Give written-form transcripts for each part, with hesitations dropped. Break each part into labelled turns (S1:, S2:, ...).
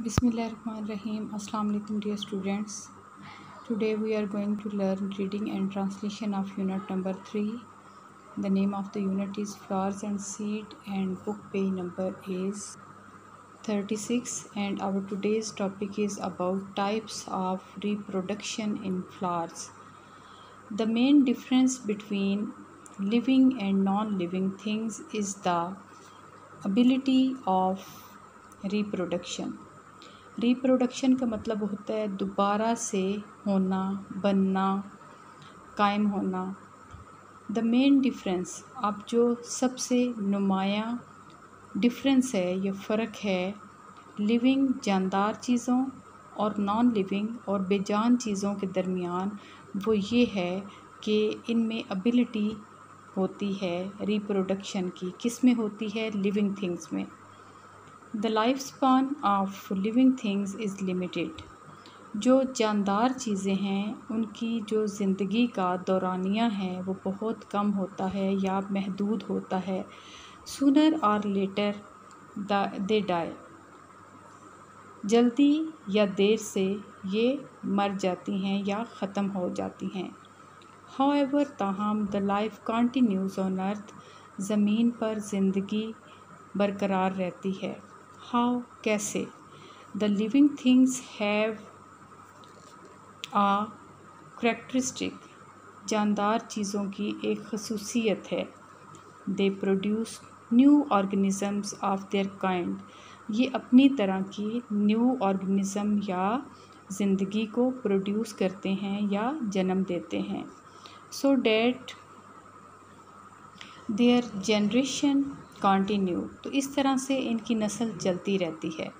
S1: Bismillahirrahmanirrahim. Assalamu alaikum dear students. Today we are going to learn reading and translation of unit number 3. The name of the unit is Flowers and Seed and book page number is 36, and our today's topic is about types of reproduction in flowers. The main difference between living and non-living things is the ability of reproduction. Reproduction का मतलब होता है दोबारा से होना, बनना, कायम होना। द मेन डिफरेंस, अब जो सबसे नुमायाँ डिफरेंस है, ये फ़र्क है लिविंग जानदार चीज़ों और नॉन लिविंग और बेजान चीज़ों के दरमियान, वो ये है कि इनमें एबिलिटी होती है रिप्रोडक्शन की। किस में होती है? लिविंग थिंग्स में। The life span of living things is limited. जो जानदार चीज़ें हैं उनकी जो ज़िंदगी का दौरानिया है वो बहुत कम होता है या महदूद होता है। सूनर और लेटर दे डाई, जल्दी या देर से ये मर जाती हैं या ख़त्म हो जाती हैं। हाउएवर, ताहम the life continues on earth, ज़मीन पर ज़िंदगी बरकरार रहती है। हाउ, कैसे? The living things have a characteristic, जानदार चीज़ों की एक खसूसियत है। They produce new organisms of their kind, ये अपनी तरह की न्यू ऑर्गेनिज़म या ज़िंदगी को प्रोड्यूस करते हैं या जन्म देते हैं। So that their generation continue, तो इस तरह से इनकी नस्ल चलती रहती है।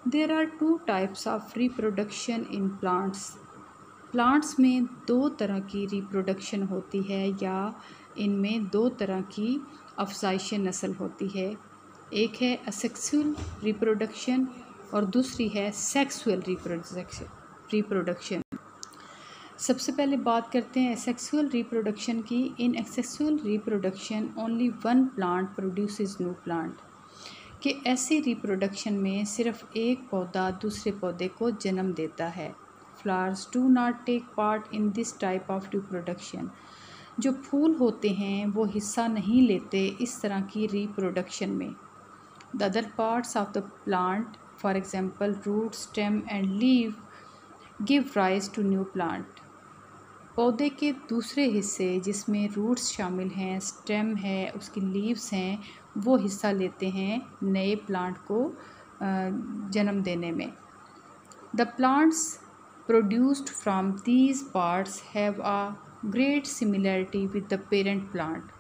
S1: There are two types of reproduction in plants. Plants में दो तरह की रिप्रोडक्शन होती है या इनमें दो तरह की अफजाइश नस्ल होती है। एक है असेक्सुअल रिप्रोडक्शन और दूसरी है सेक्सुअल रिप्रोडक्शन। सबसे पहले बात करते हैं सेक्सुअल रिप्रोडक्शन की। In sexual reproduction only one plant produces new plant, कि ऐसी रिप्रोडक्शन में सिर्फ एक पौधा दूसरे पौधे को जन्म देता है। Flowers do not take part in this type of reproduction, जो फूल होते हैं वो हिस्सा नहीं लेते इस तरह की रिप्रोडक्शन में। The other parts of the plant, for example root, stem and leave, give rise to new plant. पौधे के दूसरे हिस्से जिसमें रूट्स शामिल हैं, स्टेम है, उसकी लीव्स हैं, वो हिस्सा लेते हैं नए प्लांट को जन्म देने में। The plants produced from these parts have a great similarity with the parent plant.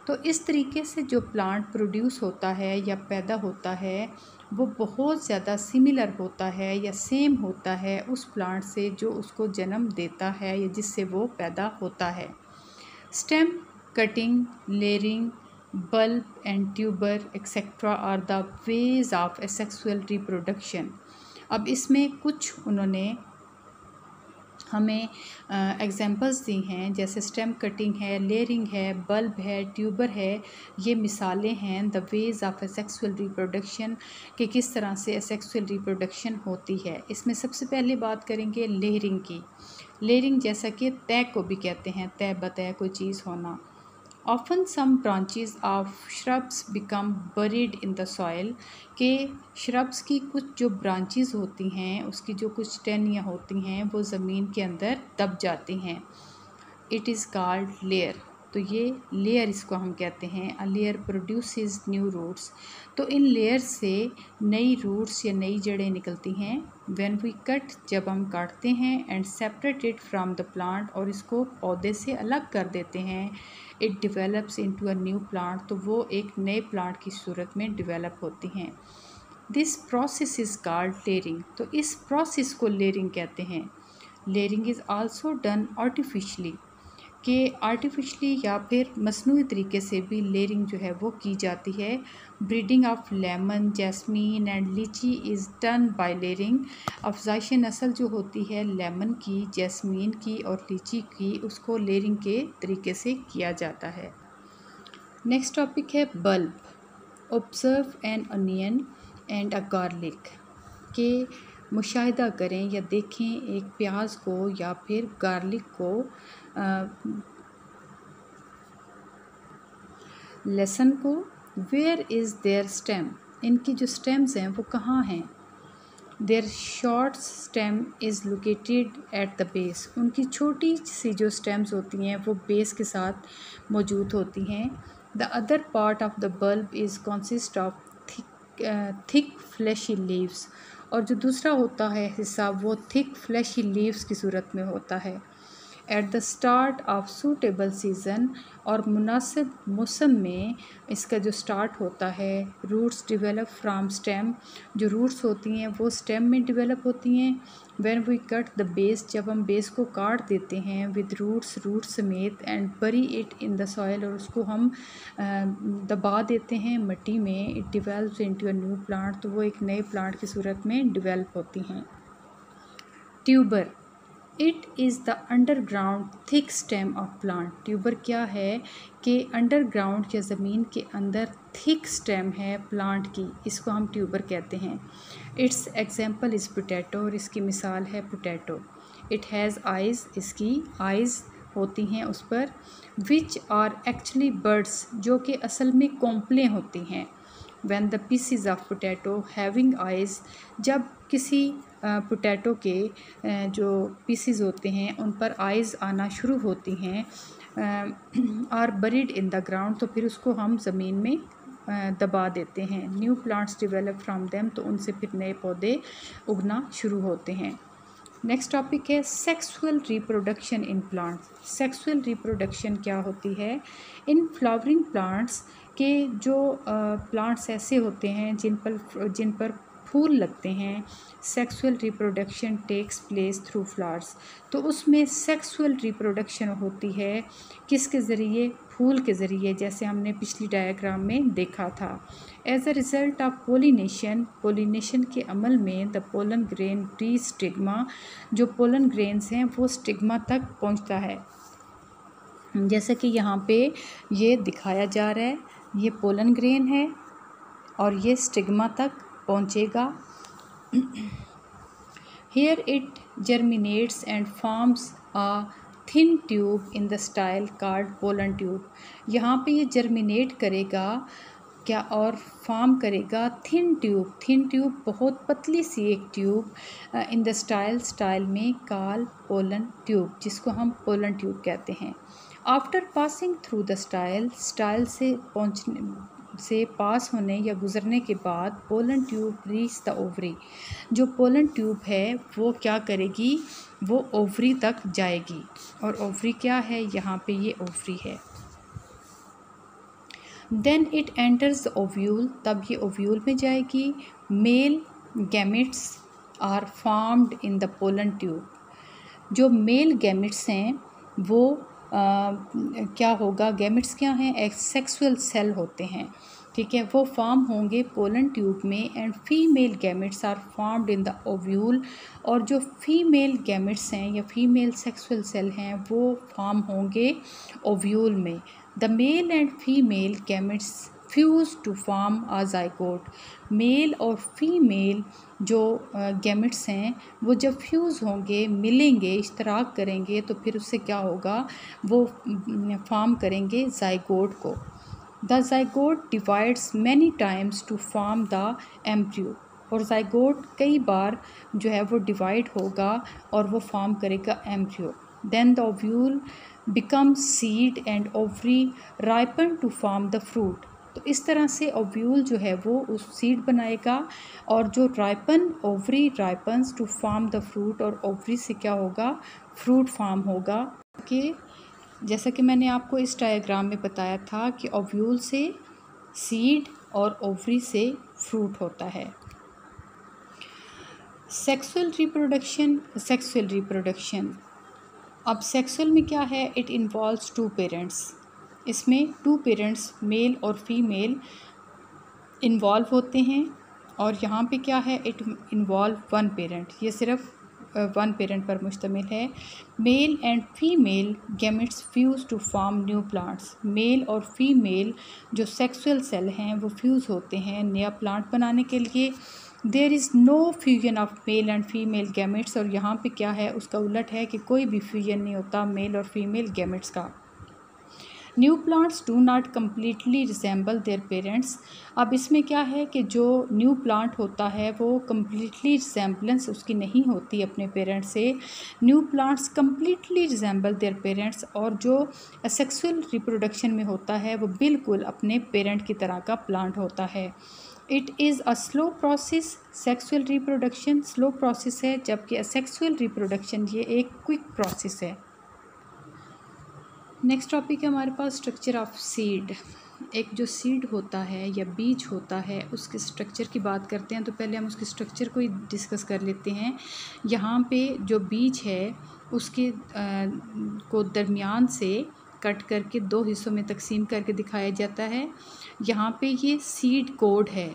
S1: तो इस तरीके से जो प्लांट प्रोड्यूस होता है या पैदा होता है वो बहुत ज़्यादा सिमिलर होता है या सेम होता है उस प्लांट से जो उसको जन्म देता है या जिससे वो पैदा होता है। Stem, cutting, layering, bulb and tuber etcetera are the ways of asexual reproduction. अब इसमें कुछ उन्होंने हमें एग्जांपल्स दी हैं, जैसे स्टेम कटिंग है, लेयरिंग है, बल्ब है, ट्यूबर है। ये मिसालें हैं the ways of asexual reproduction, कि किस तरह से एसेक्सुअल रिप्रोडक्शन होती है। इसमें सबसे पहले बात करेंगे लेयरिंग की। लेयरिंग जैसा कि तय को भी कहते हैं, तय बतय कोई चीज़ होना। Often some branches of shrubs become buried in the soil, के श्रब्स की कुछ जो ब्रांचेस होती हैं उसकी जो कुछ टहनियाँ होती हैं वो ज़मीन के अंदर दब जाती हैं। इट इज़ कॉल्ड लेयर, तो ये लेयर इसको हम कहते हैं। A layer produces new roots, तो इन लेयर से नई रूट्स या नई जड़ें निकलती हैं। व्हेन वी कट, जब हम काटते हैं, and separated from the plant, और इसको पौधे से अलग कर देते हैं, it develops into a new plant, तो वो एक नए प्लांट की सूरत में डिवेलप होती हैं। This process is called layering, तो इस प्रोसेस को लेयरिंग कहते हैं। Layering is also done artificially, कि आर्टिफिशली या फिर मसनूई तरीके से भी लेयरिंग जो है वो की जाती है। Breeding of lemon, jasmine and लीची इज़ डन बाय लेयरिंग। अफजाइश नस्ल जो होती है लेमन की, जैस्मीन की और लीची की, उसको लेयरिंग के तरीके से किया जाता है। नेक्स्ट टॉपिक है bulb. Observe N onion and a garlic के मुशाहिदा करें या देखें एक प्याज को या फिर गार्लिक को। लेसन को वेयर इज़ देयर स्टेम, इनकी जो स्टेम्स हैं वो कहाँ हैं। Their short stem is located at the base, उनकी छोटी सी जो स्टेम्स होती हैं वो बेस के साथ मौजूद होती हैं। The other part of the bulb is consist of thick fleshy leaves, और जो दूसरा होता है हिस्सा वो थिक फ्लैशी लीव्स की सूरत में होता है। At the start of suitable season, और मुनासिब मौसम में इसका जो स्टार्ट होता है। रूट्स डिवेलप फ्राम स्टेम, जो रूट्स होती हैं वो स्टेम में डिवेलप होती हैं। When we cut the base, जब हम बेस को काट देते हैं विद रूट समेत, and bury it in the soil, और उसको हम दबा देते हैं मिट्टी में। It develops into a new plant, तो वो एक नए प्लांट की सूरत में डिवेल्प होती हैं। Tuber, it is the underground thick stem of plant. Tuber क्या है कि अंडरग्राउंड या ज़मीन के अंदर थिक स्टेम है प्लांट की, इसको हम ट्यूबर कहते हैं। इट्स एग्जाम्पल इज़ पोटैटो, और इसकी मिसाल है पोटैटो। इट हैज़ आइज़, इसकी आइज़ होती हैं उस पर। विच आर एक्चुअली बर्ड्स, जो कि असल में कोंपलें होती हैं। When the PCs of potato having eyes, जब किसी पोटैटो के जो पीसीज होते हैं उन पर आइज़ आना शुरू होती हैं, are buried in the ground, तो फिर उसको हम ज़मीन में दबा देते हैं। New plants develop from them, तो उनसे फिर नए पौधे उगना शुरू होते हैं। नेक्स्ट टॉपिक है sexual reproduction in plants. Sexual reproduction क्या होती है। इन फ्लावरिंग प्लांट्स के जो प्लांट्स ऐसे होते हैं जिन पर फूल लगते हैं, sexual reproduction takes place through flowers, तो उसमें सेक्सुअल रिप्रोडक्शन होती है किसके ज़रिए, फूल के ज़रिए, जैसे हमने पिछली डायग्राम में देखा था। As a result of pollination, pollination के अमल में the pollen grain re stigma, जो पोलन ग्रेन्स हैं वो स्टिग्मा तक पहुंचता है। जैसे कि यहाँ पे ये दिखाया जा रहा है, ये पोलन ग्रेन है और ये स्टिग्मा तक पहुँचेगा। Here it germinates and forms a thin tube in the style called pollen tube. यहाँ पे ये जर्मिनेट करेगा क्या और फॉर्म करेगा थिन ट्यूब। थिन ट्यूब बहुत पतली सी एक ट्यूब इन द स्टाइल में कॉल पोलन ट्यूब, जिसको हम पोलन ट्यूब कहते हैं। After passing through the style से पास होने या गुज़रने के बाद pollen tube reach the ovary, जो पोलन ट्यूब है वो क्या करेगी, वो ओवरी तक जाएगी। और ओवरी क्या है, यहाँ पे ये ओवरी है। Then it enters the ovule, तब ये ओव्यूल में जाएगी। Male gametes are formed in the pollen tube, जो मेल गैमेट्स हैं वो क्या होगा, गैमेट्स क्या हैं, एक सेक्सुअल सेल होते हैं, ठीक है, वो फॉर्म होंगे पोलन ट्यूब में। And female gametes are formed in the ovule, और जो फीमेल गैमेट्स हैं या फीमेल सेक्सुअल सेल हैं वो फॉर्म होंगे ओव्यूल में। The male and female gametes fuse to form a zygote, male और फीमेल जो गैमेट्स हैं वो जब फ्यूज़ होंगे, मिलेंगे, इश्तराक करेंगे, तो फिर उससे क्या होगा, वो फॉर्म करेंगे ज़ाइगोट को। The zygote divides many times to form the embryo, और ज़ाइगोट कई बार जो है वो डिवाइड होगा और वो फॉर्म करेगा embryo. Then the ovule become seed and ovary ripen to form the fruit, तो इस तरह से ओव्यूल जो है वो उस सीड बनाएगा, और जो ovary ripens to form the fruit, और ओवरी से क्या होगा, फ्रूट फॉर्म होगा। कि जैसा कि मैंने आपको इस डायग्राम में बताया था कि ओव्यूल से सीड और ओवरी से फ्रूट होता है। सेक्सुअल रिप्रोडक्शन, अब सेक्सुअल में क्या है, इट इन्वॉल्व्स टू पेरेंट्स, इसमें टू पेरेंट्स मेल और फीमेल इन्वॉल्व होते हैं। और यहाँ पे क्या है, इट इन्वॉल्व वन पेरेंट, ये सिर्फ वन पेरेंट पर मुश्तमिल है। Male and female gametes fuse to form new plants. Male और फीमेल जो सेक्सुअल सेल हैं वो फ्यूज़ होते हैं नया प्लांट बनाने के लिए। There is no fusion of male and female gametes, और यहाँ पे क्या है, उसका उलट है कि कोई भी फ्यूजन नहीं होता मेल और फीमेल गैमेट्स का। New plants do not completely resemble their parents. अब इसमें क्या है कि जो न्यू प्लांट होता है वो कम्प्लीटली रिजेंबलेंस उसकी नहीं होती अपने पेरेंट्स से। New plants completely resemble their parents, और जो सेक्सुअल रिप्रोडक्शन में होता है वो बिल्कुल अपने पेरेंट की तरह का प्लांट होता है। It is a slow process. Sexual reproduction slow process है, जबकि असेक्सुअल रिप्रोडक्शन ये एक क्विक प्रोसेस है। नेक्स्ट टॉपिक है हमारे पास स्ट्रक्चर ऑफ सीड। एक जो सीड होता है या बीज होता है उसके स्ट्रक्चर की बात करते हैं, तो पहले हम उसके स्ट्रक्चर को ही डिस्कस कर लेते हैं। यहाँ पे जो बीज है उसके को दरमियान से कट करके दो हिस्सों में तकसीम करके दिखाया जाता है। यहाँ पे ये सीड कोड है।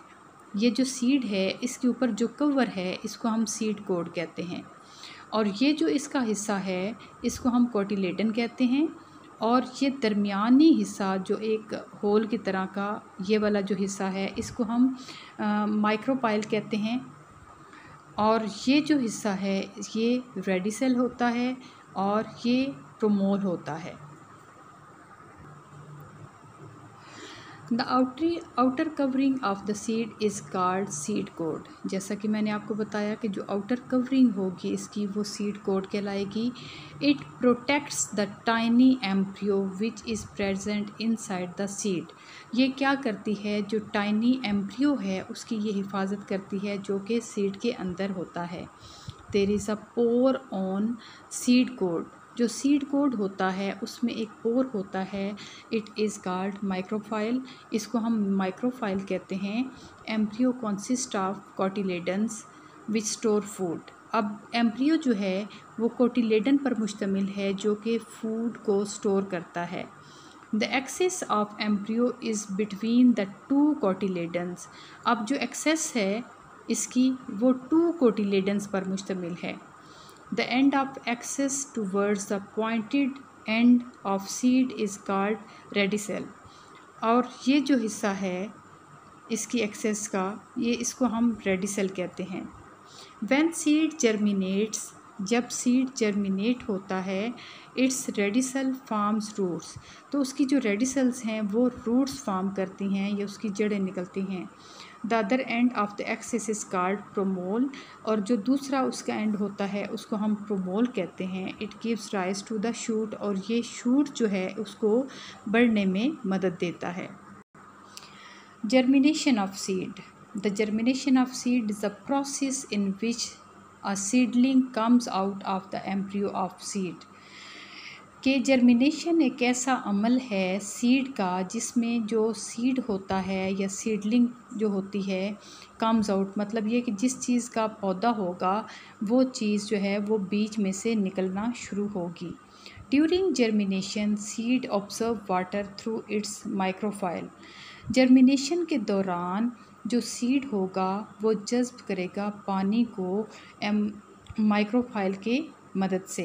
S1: ये जो सीड है इसके ऊपर जो कवर है इसको हम सीड कोड कहते हैं, और ये जो इसका हिस्सा है इसको हम कोटिलेडन कहते हैं। और ये दरमियानी हिस्सा जो एक होल की तरह का ये वाला जो हिस्सा है इसको हम माइक्रोपाइल कहते हैं। और ये जो हिस्सा है ये रेडिसेल होता है और ये प्रोमोल होता है। The outer covering of the seed is called seed code. जैसा कि मैंने आपको बताया कि जो आउटर कवरिंग होगी इसकी वो सीड कोड कहलाएगी। It protects the tiny embryo which is present inside the seed. ये क्या करती है, जो टाइनी एम्ब्रियो है उसकी ये हिफाजत करती है जो कि सीड के अंदर होता है। There is a pore on seed coat. जो सीड कोड होता है उसमें एक पोर होता है। It is called micropyle. इसको हम माइक्रोफाइल कहते हैं। Embryo consist of cotyledons which store food. अब एम्ब्रियो जो है वो कोटिलेडन पर मुश्तमिल है जो कि फूड को स्टोर करता है। The axis of embryo is between the two cotyledons. अब जो एक्सेस है इसकी वो टू कोटिलेडन्स पर मुश्तमिल है। The end of axis towards the pointed end of seed is called radicel। और ये जो हिस्सा है इसकी एक्सेस का इसको हम रेडिसल कहते हैं। When seed germinates, जब सीड जर्मिनेट होता है इट्स रेडिसल फॉर्म्स रूट्स। तो उसकी जो रेडिसल्स हैं वो रूट्स फॉर्म करती हैं या उसकी जड़ें निकलती हैं। The other end of the axis is called plumule. और जो दूसरा उसका एंड होता है उसको हम प्रोमोल कहते हैं। It gives rise to the shoot. और ये शूट जो है उसको बढ़ने में मदद देता है। Germination of seed. The germination of seed is a process in which a seedling comes out of the embryo of seed। कि जर्मिनेशन एक ऐसा अमल है सीड का जिसमें जो सीड होता है या सीडलिंग जो होती है कम्स आउट, मतलब ये कि जिस चीज़ का पौधा होगा वो चीज़ जो है वो बीज में से निकलना शुरू होगी। During germination seed observe water through it's माइक्रोफाइल। Germination के दौरान जो सीड होगा वो जज़्ब करेगा पानी को माइक्रोफाइल के मदद से।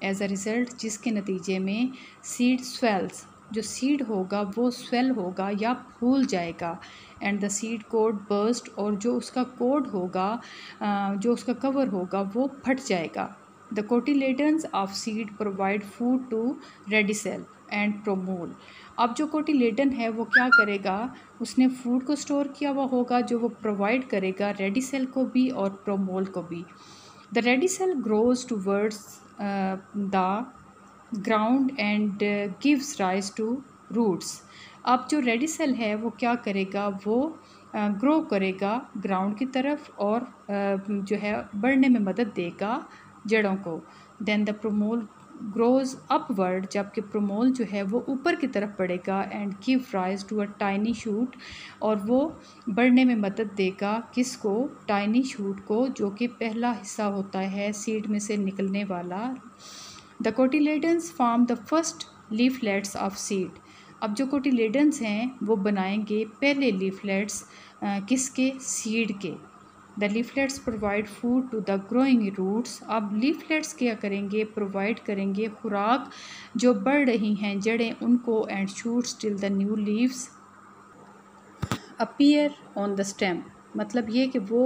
S1: एज अ रिज़ल्ट जिसके नतीजे में सीड स्वेल्स, जो सीड होगा वो स्वेल होगा या फूल जाएगा। And the seed code burst, और जो उसका कोड होगा जो उसका कवर होगा वो फट जाएगा। The cotyledons of seed provide food to radicle and plumule. अब जो कोटिलेडन है वो क्या करेगा, उसने फूड को स्टोर किया हुआ होगा जो वो प्रोवाइड करेगा रेडिसेल को भी और प्रोमोल को भी। The radicle grows towards the ground and gives rise to roots. अब जो रेडिसेल है वो क्या करेगा, वो ग्रो करेगा ग्राउंड की तरफ और जो है बढ़ने में मदद देगा जड़ों को। Then the plumule grows upward, जबकि प्रोमोल जो है वो ऊपर की तरफ बढ़ेगा and give rise to a tiny shoot, और वो बढ़ने में मदद देगा किसको, टाइनी शूट को, जो कि पहला हिस्सा होता है सीड में से निकलने वाला। The cotyledons form the first leaflets of seed. अब जो कोटिलेडन्स हैं वो बनाएंगे पहले लीफलेट्स किसके, सीड के। The leaflets provide food to the growing roots. अब लीफलेट्स क्या करेंगे, प्रोवाइड करेंगे खुराक जो बढ़ रही हैं जड़ें उनको, and shoots till the new leaves appear on the stem. मतलब ये कि वो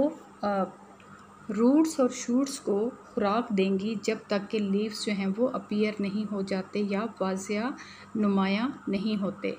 S1: रूट्स और शूट्स को खुराक देंगी जब तक कि लीव्स जो हैं वो अपीयर नहीं हो जाते या वाज़िया नुमाया नहीं होते।